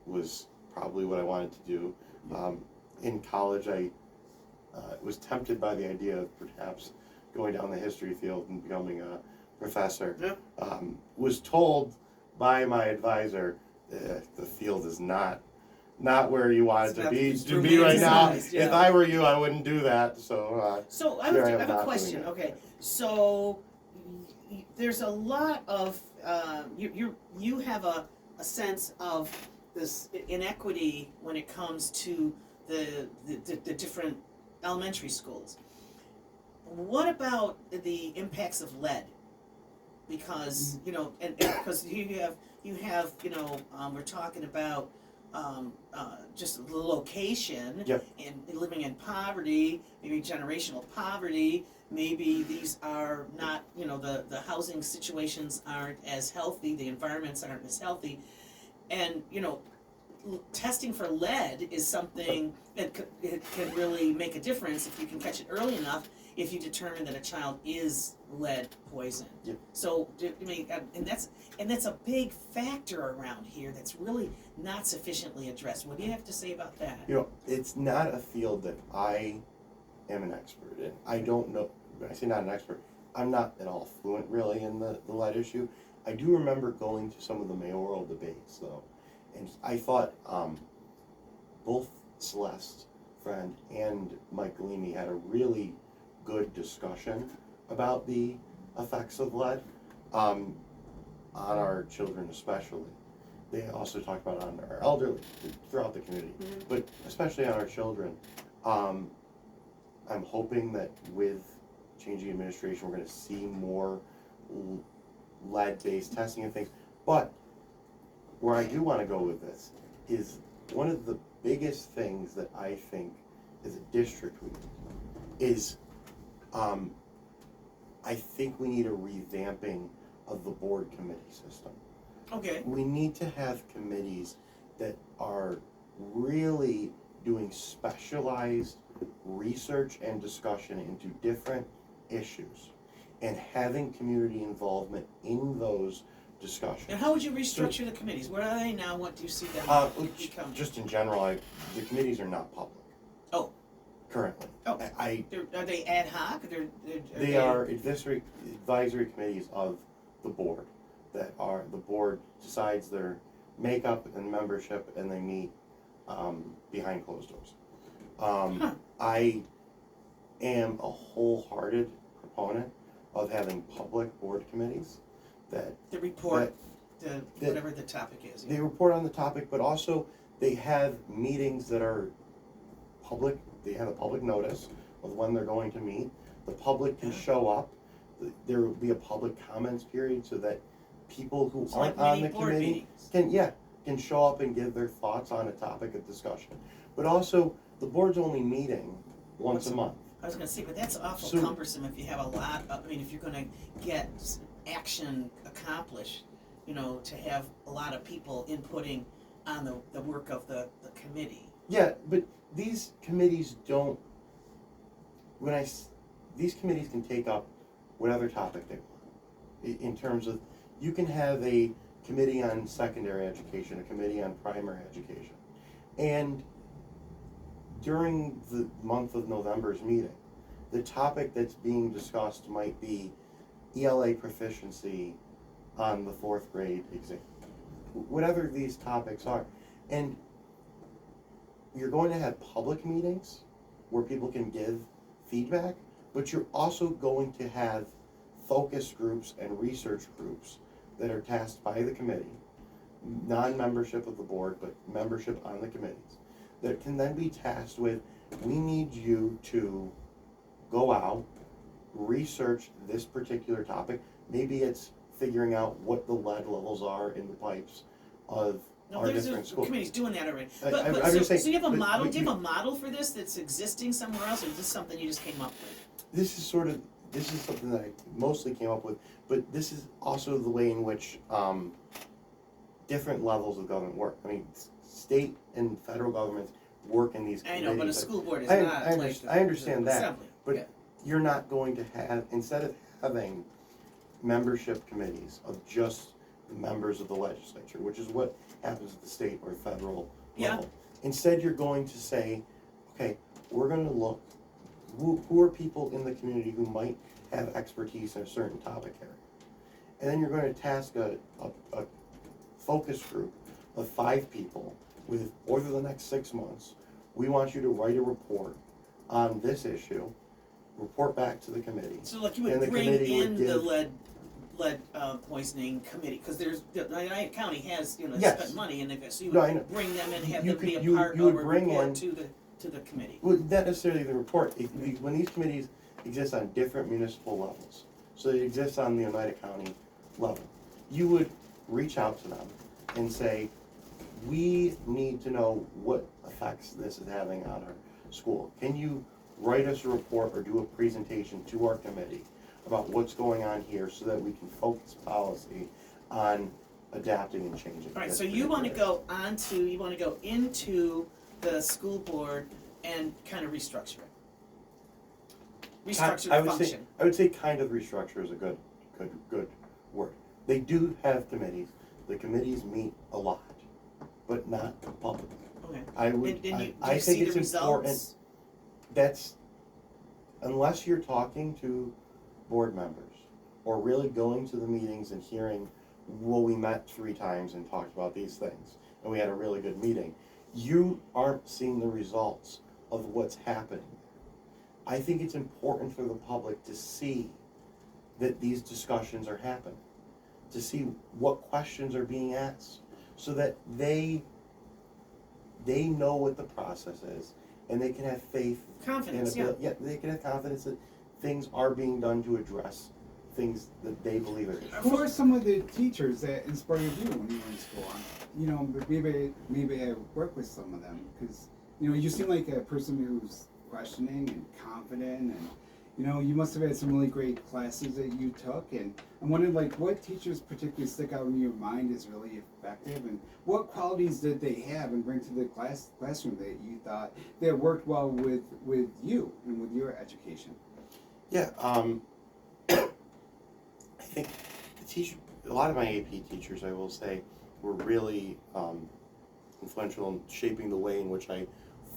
was probably what I wanted to do. In college, I was tempted by the idea of perhaps going down the history field and becoming a professor. Yeah. Was told by my advisor, the field is not where you want it to be right now. Yeah. If I were you, I wouldn't do that. So So I here have a not question. doing it. Okay, so there's a lot of you have a sense of this inequity when it comes to the different elementary schools. What about the impacts of lead? Because and because you have we're talking about just the location Yep. and living in poverty, maybe generational poverty. Maybe these are not, the housing situations aren't as healthy, the environments aren't as healthy, and testing for lead is something that it can really make a difference if you can catch it early enough. If you determine that a child is lead poisoned. Yep. So, and that's a big factor around here that's really not sufficiently addressed. What do you have to say about that? It's not a field that I am an expert in. I don't know. When I say not an expert, I'm not at all fluent really in the lead issue. I do remember going to some of the mayoral debates though, and I thought both Celeste Friend and Mike Galimi had a really good discussion about the effects of lead on our children especially. They also talked about it on our elderly throughout the community, but especially on our children. I'm hoping that with changing administration, we're going to see more lead-based testing and things. But where I do want to go with this is one of the biggest things that I think as a district we need is I think we need a revamping of the board committee system. Okay. We need to have committees that are really doing specialized research and discussion into different issues and having community involvement in those discussion. And how would you restructure the committees? Where are they now? What do you see them become? Just in general, the committees are not public. Oh. Currently. Oh. Are they ad hoc? They are advisory committees of the board. The board decides their makeup and membership, and they meet behind closed doors. I am a wholehearted proponent of having public board committees that report whatever the topic is. They report on the topic, but also they have meetings that are public. They have a public notice of when they're going to meet. The public can show up. There will be a public comments period so that people who aren't on the committee can show up and give their thoughts on a topic of discussion. But also, the board's only meeting once a month. I was going to say, but that's awful cumbersome if you have a lot of, if you're going to get action accomplished, to have a lot of people inputting on the work of the committee. Yeah, but these committees don't, these committees can take up whatever topic they want. In terms of, you can have a committee on secondary education, a committee on primary education. And during the month of November's meeting, the topic that's being discussed might be ELA proficiency on the 4th grade exam. Whatever these topics are. And you're going to have public meetings where people can give feedback, but you're also going to have focus groups and research groups that are tasked by the committee, non-membership of the board, but membership on the committees, that can then be tasked with, we need you to go out, research this particular topic. Maybe it's figuring out what the lead levels are in the pipes of our different schools. Committee's doing that already. So you have a model? Do you have a model for this that's existing somewhere else, or is this something you just came up with? This is something that I mostly came up with, but this is also the way in which different levels of government work. I mean, state and federal governments work in these committees. I know, but a school board is I understand that, assembly. but you're not going to have, instead of having membership committees of just the members of the legislature, which is what happens at the state or federal level. Instead, you're going to say, okay, we're going to look, who are people in the community who might have expertise in a certain topic area. And then you're going to task a focus group of 5 people with, over the next 6 months, we want you to write a report on this issue, report back to the committee. So like you would bring in the lead poisoning committee, because there's, Utica County has, spent money, and so you would bring them and have them be a part of a report to the committee. Well, not necessarily the report. When these committees exist on different municipal levels, so they exist on the Utica County level, you would reach out to them and say, we need to know what effects this is having on our school. Can you write us a report or do a presentation to our committee about what's going on here so that we can focus policy on adapting and changing? All right, so you want to go into the school board and kind of restructure it. Restructure the function. I would say kind of restructure is a good word. They do have committees. The committees meet a lot, but not publicly. Okay. I think it's important. That's, unless you're talking to board members or really going to the meetings and hearing, well, we met 3 times and talked about these things and we had a really good meeting, you aren't seeing the results of what's happening. I think it's important for the public to see that these discussions are happening, to see what questions are being asked, so that they know what the process is, and they can have faith. Confidence, They can have confidence that things are being done to address things that they believe are. Who are some of the teachers that inspired you when you were in school? Maybe I work with some of them, because you seem like a person who's questioning and confident, and you must have had some really great classes that you took, and I'm wondering, like, what teachers particularly stick out in your mind as really effective, and what qualities did they have and bring to the classroom that you thought that worked well with you and with your education? Yeah, I think the a lot of my AP teachers, I will say, were really influential in shaping the way in which I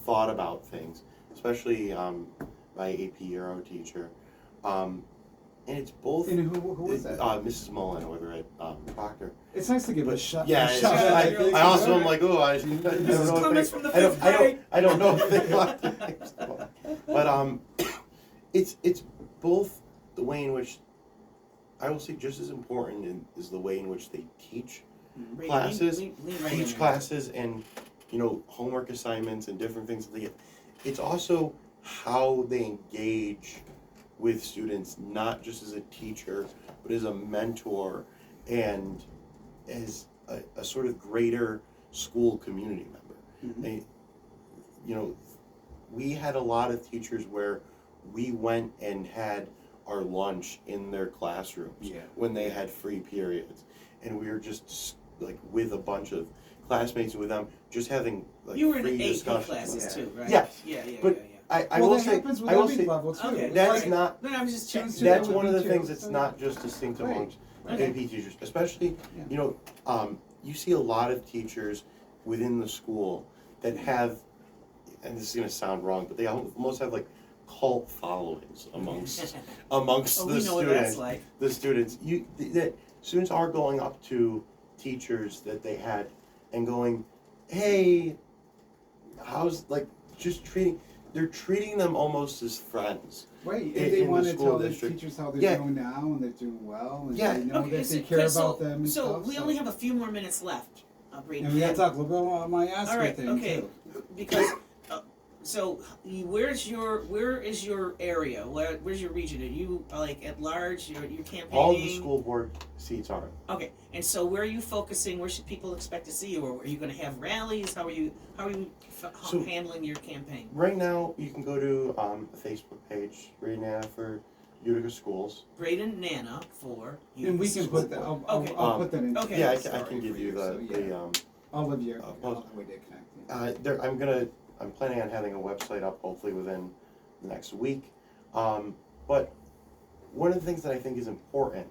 thought about things, especially my AP Euro teacher. And it's both. And who was that? Mrs. Mullen over at Proctor. It's nice to give But, a shot. yeah, a shot. I also am like, oh, I don't know Clemens if from the they, fifth grade. I don't know if they want to. But it's both the way in which I will say just as important is the way in which they teach Ray, classes, lean right in teach there. classes, and homework assignments and different things that they get. It's also how they engage with students, not just as a teacher, but as a mentor and as a sort of greater school community member. Mhm. And, we had a lot of teachers where we went and had our lunch in their classrooms Yeah. when they had free periods, and we were just like with a bunch of classmates with them, just having like You were in free AP discussions. classes Yeah. too, right? Yes, Yeah. but I Well, will that say, happens with I will every say level too. Okay. It's that's like- not. No, I was just checking. Students do that That's with one of me the too. things that's not just distinct Right. amongst Okay. AP teachers, especially Yeah. you see a lot of teachers within the school that have, and this is going to sound wrong, but they almost have like cult followings amongst Oh, the we know students. what that's like. The students, that students are going up to teachers that they had and going, hey, how's like just treating. They're treating them almost as friends. Right, in and they the want to school tell the district. teachers how they're Yeah. doing now and they're doing well, and Yeah. they know Okay, that so, they care okay, so, about them and so stuff. we only have a few more minutes left, Braedon. and we got to talk a little bit about my Oscar All right, thing okay. too. Because so where is your area? Where's your region? Are you like at large? You're campaigning. All of the school board seats are. Okay, and so where are you focusing? Where should people expect to see you? Or are you going to have rallies? How are you So- handling your campaign? Right now, you can go to a Facebook page, Braedon Nanna for Utica Schools. Braedon Nanna for you. And we can put that. Okay. I'll put that in. Okay. Yeah, I story can give for you so, yeah. All of your post- way to connect. Yeah. I'm planning on having a website up hopefully within the next week. But one of the things that I think is important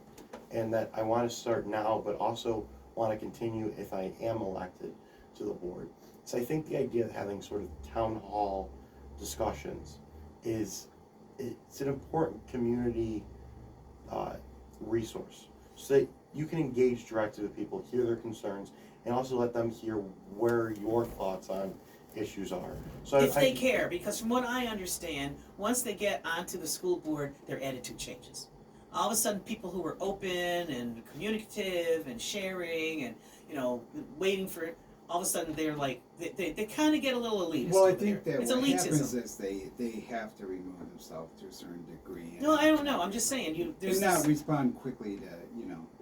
and that I want to start now, but also want to continue if I am elected to the board, is I think the idea of having sort of town hall discussions it's an important community resource, so that you can engage directly with people, hear their concerns, and also let them hear where your thoughts on issues are. So If they care, because from what I understand, once they get onto the school board, their attitude changes. All of a sudden, people who were open and communicative and sharing and waiting for it, all of a sudden they're like they kind of get a little elitist. Well, I over think there. that It's what elitism. happens is they have to remove themselves to a certain degree. And No, I don't know. I'm just saying there's and not this, respond quickly to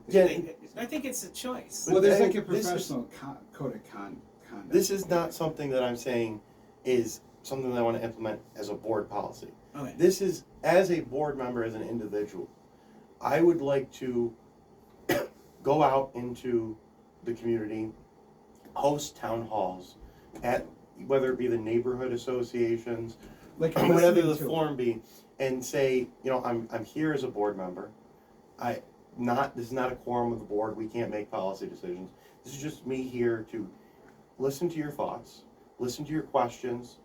Yeah. I think it's a choice. Well, there's But like a this is- professional code of conduct. This is not something that I'm saying is something that I want to implement as a board policy. Okay. This is, as a board member, as an individual, I would like to go out into the community, host town halls at, whether it be the neighborhood associations, Like whatever the listening to form be, and say, I'm here as a board member. This is not a quorum of the board. We can't make policy decisions. This is just me here to listen to your thoughts, listen to your questions,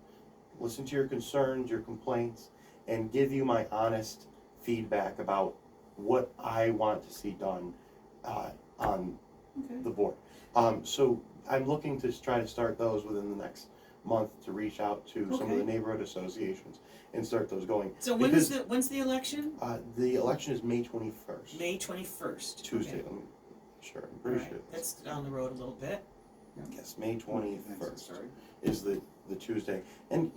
listen to your concerns, your complaints, and give you my honest feedback about what I want to see done on Okay. the board. So I'm looking to try to start those within the next month to reach out to some of Okay. the neighborhood associations and start those going. So Because, when's the election? the election is May 21st. May 21st. Tuesday. Okay. I'm sure. I'm All pretty right. sure. That's down the road a little bit. Yes, May 21st Sorry. is the Tuesday. And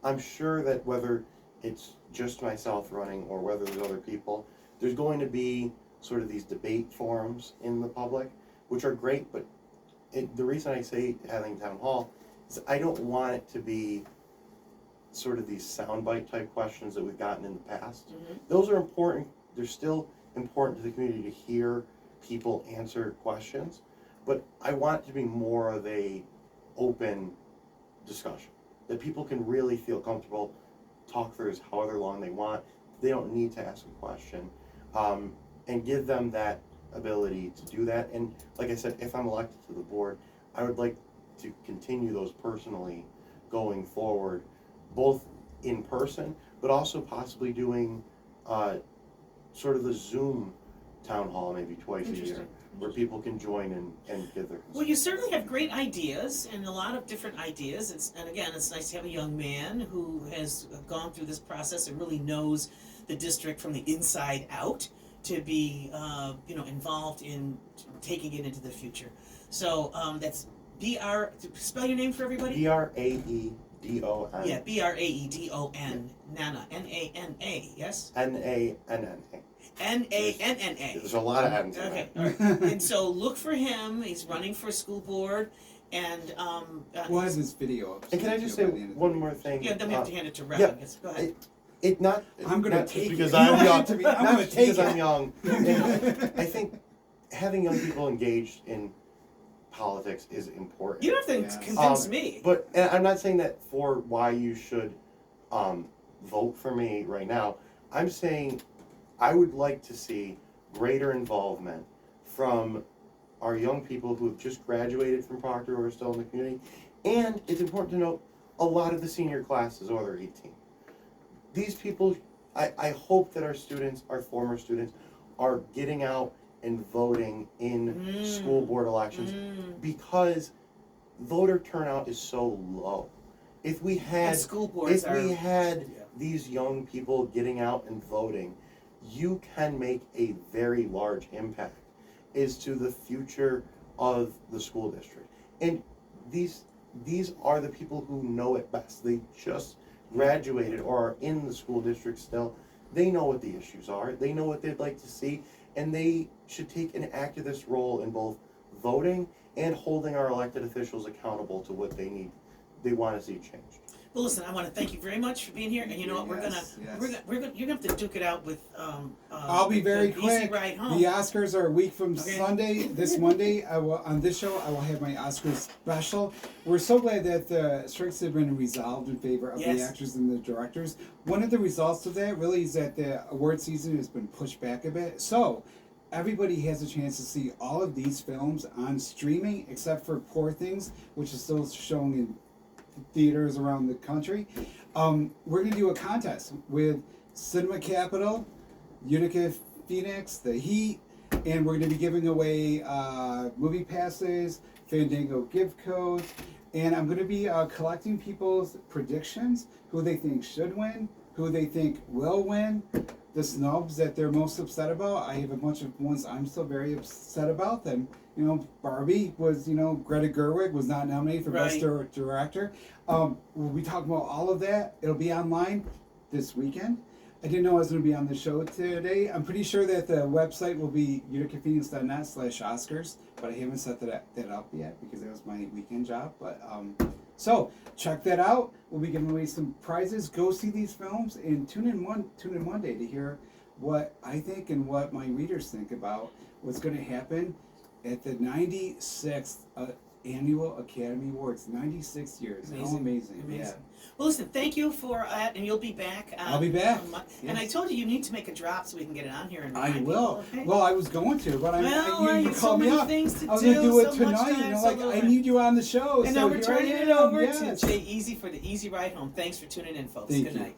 I'm sure that whether it's just myself running or whether there's other people, there's going to be sort of these debate forums in the public, which are great, but the reason I say having town hall is I don't want it to be sort of these soundbite type questions that we've gotten in the past. Mhm. Those are important. They're still important to the community to hear people answer questions, but I want it to be more of a open discussion that people can really feel comfortable, talk through however long they want. They don't need to ask a question, and give them that ability to do that. And like I said, if I'm elected to the board, I would like to continue those personally going forward, both in person, but also possibly doing sort of a Zoom town hall maybe twice a year, where people can join and give their concerns. Well, you certainly have great ideas and a lot of different ideas. And again, it's nice to have a young man who has gone through this process and really knows the district from the inside out to be, involved in taking it into the future. So that's spell your name for everybody. Braedon. Yeah, Braedon Nanna, Nanna. Yes. Nanna. Nanna. There's a lot of N's. Okay. All right. And so look for him. He's running for school board, and we'll have this video up. And can I just say one more thing? yeah, then we have to hand it to Rev. yeah, Go ahead. I'm gonna not take because it. I'm You young. want it to be- I'm not gonna take because it. I'm young. And I think having young people engaged in politics is important. You don't have to Yes. convince me. But and I'm not saying that for why you should vote for me right now. I'm saying I would like to see greater involvement from our young people who have just graduated from Proctor or are still in the community. And it's important to note, a lot of the senior classes, or they're 18. These people, I hope that our students, our former students, are getting out and voting in school board elections because voter turnout is so low. If we had And school boards these young people getting out and voting, you can make a very large impact as to the future of the school district. And these are the people who know it best. They just graduated or are in the school district still. They know what the issues are. They know what they'd like to see, and they should take an activist role in both voting and holding our elected officials accountable to what they want to see changed. Well, listen, I want to thank you very much for being here, and you know what, Yes, you're gonna have to duke it out with. I'll be very the quick. Easy ride home. The Oscars are a week from Okay. Sunday. This Monday, on this show, I will have my Oscars special. We're so glad that the strikes have been resolved in favor of the Yes. actors and the directors. One of the results of that really is that the award season has been pushed back a bit. So everybody has a chance to see all of these films on streaming, except for Poor Things, which is still showing in theaters around the country. We're going to do a contest with Cinema Capital, Utica Phoenix, The Heat, and we're going to be giving away movie passes, Fandango gift codes, and I'm going to be collecting people's predictions, who they think should win, who they think will win, the snubs that they're most upset about. I have a bunch of ones I'm still very upset about them. Barbie was, Greta Gerwig was not nominated for Best Director. We'll be talking about all of that. It'll be online this weekend. I didn't know I was going to be on the show today. I'm pretty sure that the website will be uticaphoenix.net/Oscars, but I haven't set that up yet because it was my weekend job. But so check that out. We'll be giving away some prizes. Go see these films and tune in Monday to hear what I think and what my readers think about what's going to happen at the 96th Annual Academy Awards. 96 years. How amazing. Yeah. Well, listen, thank you for that, and you'll be back. I'll be back. And I told you need to make a drop so we can get it on here. And I remind will. people, okay? Well, I was going to, but you so called me many up. things to I was going to do it so much tonight. time, so little I time. need you on the show. And so now we're here turning I it am. over Yes. to Jay Easy for the Easy Ride Home. Thanks for tuning in, folks. Thank Good you. night.